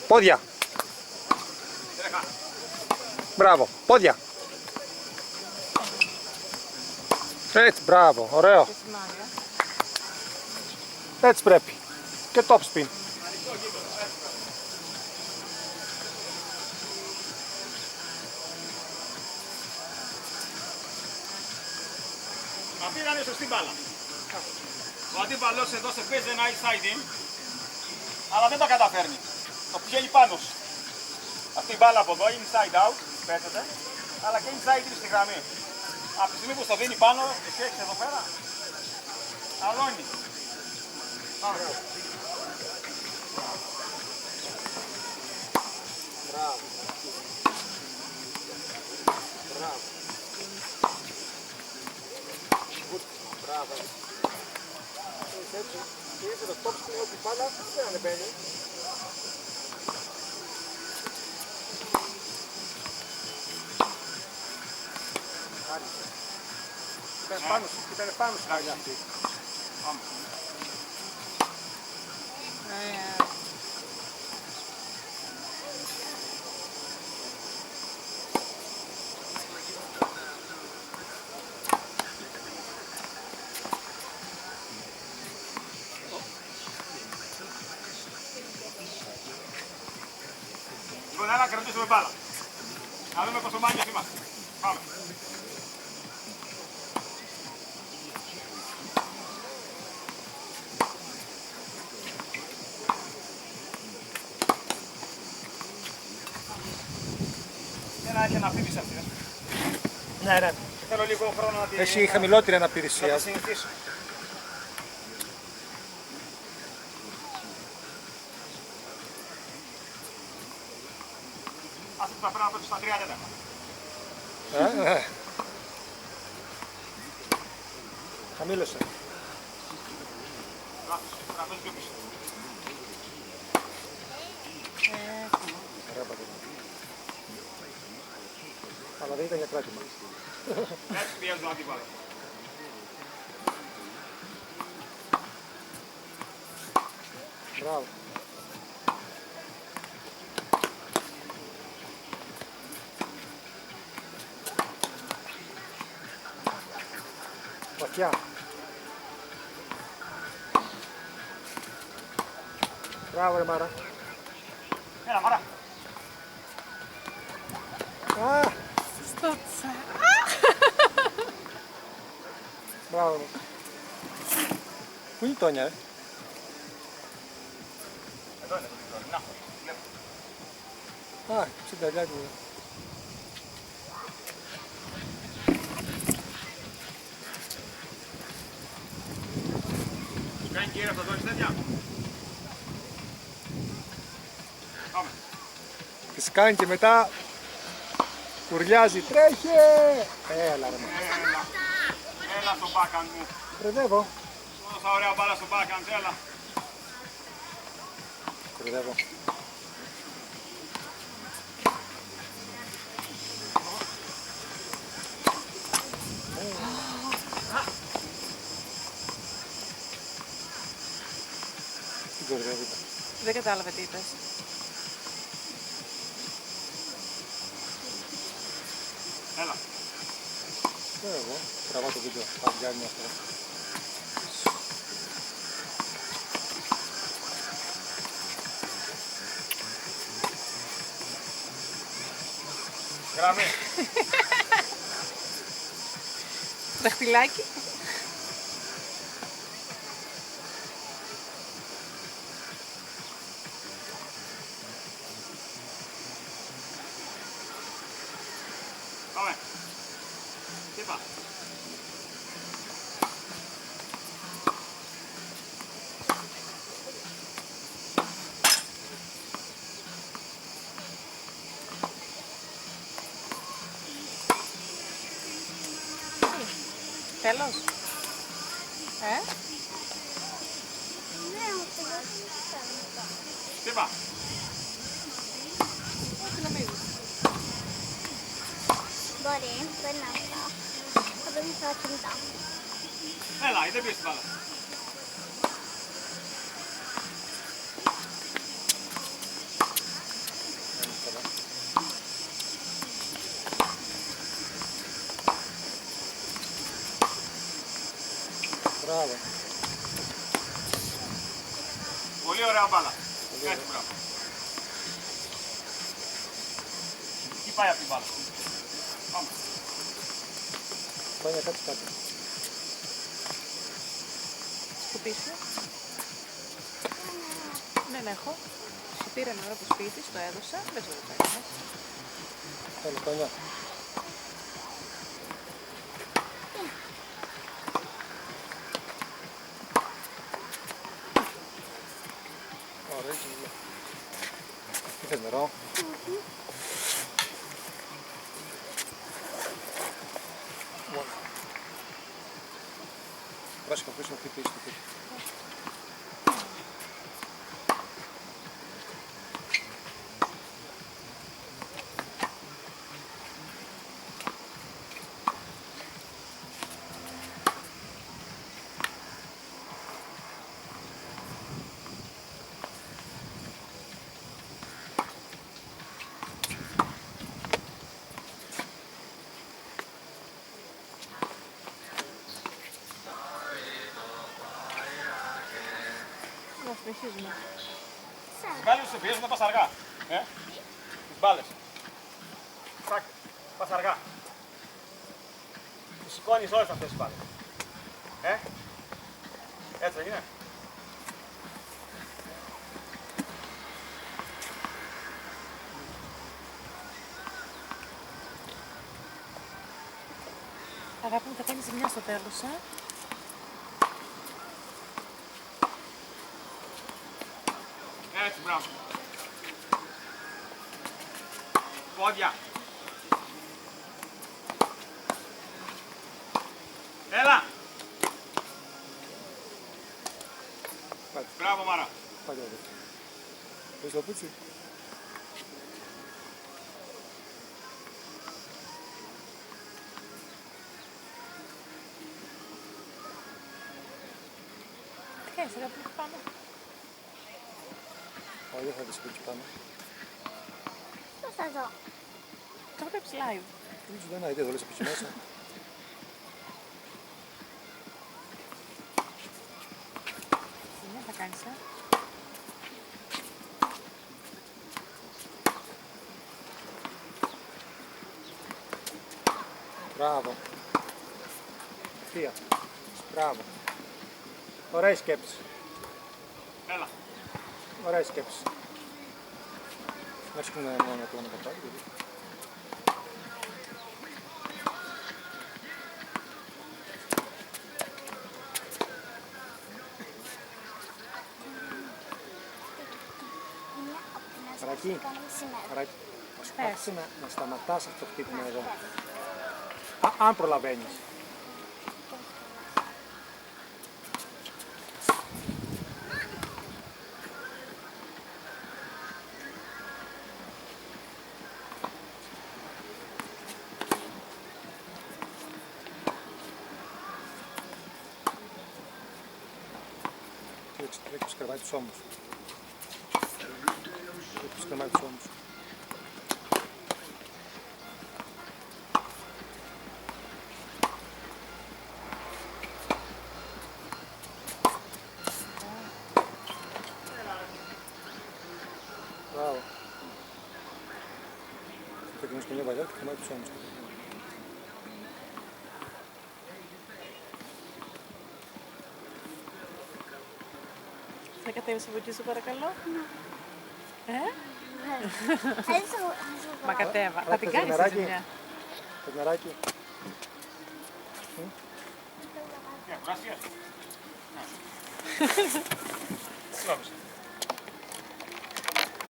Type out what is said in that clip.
Πόδια. Μπράβο, πόδια. Έτσι, μπράβο, ωραίο. Έτσι πρέπει. Και top spin. Αυτή ήταν η σωστή μπάλα. Ο αντίπαλος εδώ σε παίζει ένα inside in, αλλά δεν τα καταφέρνει. Το πηγαίνει πάνω σου. Αυτή η μπάλα από εδώ, inside out, πέφτεται, αλλά και inside in στη γραμμή. Από τη στιγμή που στο δίνει πάνω, εσύ έχεις εδώ πέρα, αλώνει. Πάμε. Μπράβο. Μπράβο. Μπράβο. Έτσι, και ήρθε το top spin ότι πάντα δεν ανεβαίνει. Ήταν πάνω σου καλιά αυτή. Πάμε. Λοιπόν, έλα κρατήσουμε μπάλα. Να δούμε πόσο μάγκες είμαστε. Πάμε. Έχει αναπτύσσεις αυτή, Ναι, ναι. θέλω λίγο χρόνο να τη... Έχει χαμηλότερη αναπηρησία. Να τη συνηθίσω. Ας θα πρέπει να πέτω στα 3 τέταρτα. Χαμήλωσε. Λάθος, να πέσω πιο πίσω. Ωραία πατέρα. Αλλά δεν ήταν για κράτημα. Έτσι πιέζω τον αντίπαλο. Μπράβο. Βαθιά. Μπράβο ρε Μάρα. Έλα, Μαρά. Α, Στότσα. μπράβο. Πού είναι η Τόνια, Εδώ είναι. Να, βλέπω. Α, ψηνταλιά του. Σου κάνει κύριε αυτό, δώσεις τέτοια. Πάμε. Της κάνει και μετά κουρλιάζει, τρέχε! Έλα ρε μα. Έλα στο backhand μου. Κρυδεύω. Όσα ωραία μπάλα στο backhand, έλα. Κρυδεύω. Τι κορυδεύετε. Δεν κατάλαβε τι είπες. Έλα. Εγώ τραβάω το βίντεο. Θα βγάλει μια φορά. Γραμμή. Δαχτυλάκι. Πάμε. Χτύπα. Τέλος. Χτύπα. Τι νομίζεις. Μπορεί, δεν είναι αυτό. Θα πρέπει να κινητά. Έλα, δεν πεις την μπάλα. μπάλα. Έτσι, μπράβο. Τι πάει από την μπάλα. Πάμε. Πάνια, κάτσε κάτω. Σκουπίσου. Δεν έχω. Σου πήρα νερό από το σπίτι, στο έδωσα. Δεν ξέρω τι έκανες. Έλα, Πάνια. Ωραία, έτσι. Τι θες, νερό? Πράσινα πίσω, αυτή πίσω. Να συνεχίζουμε. Τις μπάλες σου πιέζουν να πας αργά. Τις μπάλες. Τσακ, πας αργά. Τις σηκώνεις όλες αυτές τις μπάλες. Έτσι δεν είναι. Αγάπη μου, θα κάνεις ζημιά στο τέλος, Έτσι, μπράβο. Πόδια. Έλα. Κάτσε. Μπράβο, Μάρα. Πάλι εδώ. Θες το πούτσι? Τι κάνεις, αγάπη μου, πάνω. Όχι, δεν θα δεις εκεί πάνω. Πώς θα δω. Το βλέπεις live. Δεν σου δεν είδε, εδώ εκεί μέσα. Ζημιά θα κάνεις, Μπράβο. Θεία. Μπράβο. Ωραία η σκέψη. Έλα. Ωραία η σκέψη. Να ρίχνουμε μόνο το όνομα καπάκι. Είναι από την άσχεση Παρακεί. που κάναμε σήμερα. Αράκι, προσπάθησε να σταματάς αυτό το χτύπημα εδώ. Αν προλαβαίνεις. Τρέχει σκρεβάει τους ώμους. Τρέχει σκρεβάει τους ώμους. Μπράβο. Θα ξεκινήσει μια βαλιά και θα μάθει τους ώμους. Θα κατέβεις από εκεί, σου παρακαλώ. Μα κατέβα. Θα την κάνεις τη ζημιά. Το νεράκι. Gracias. Vamos.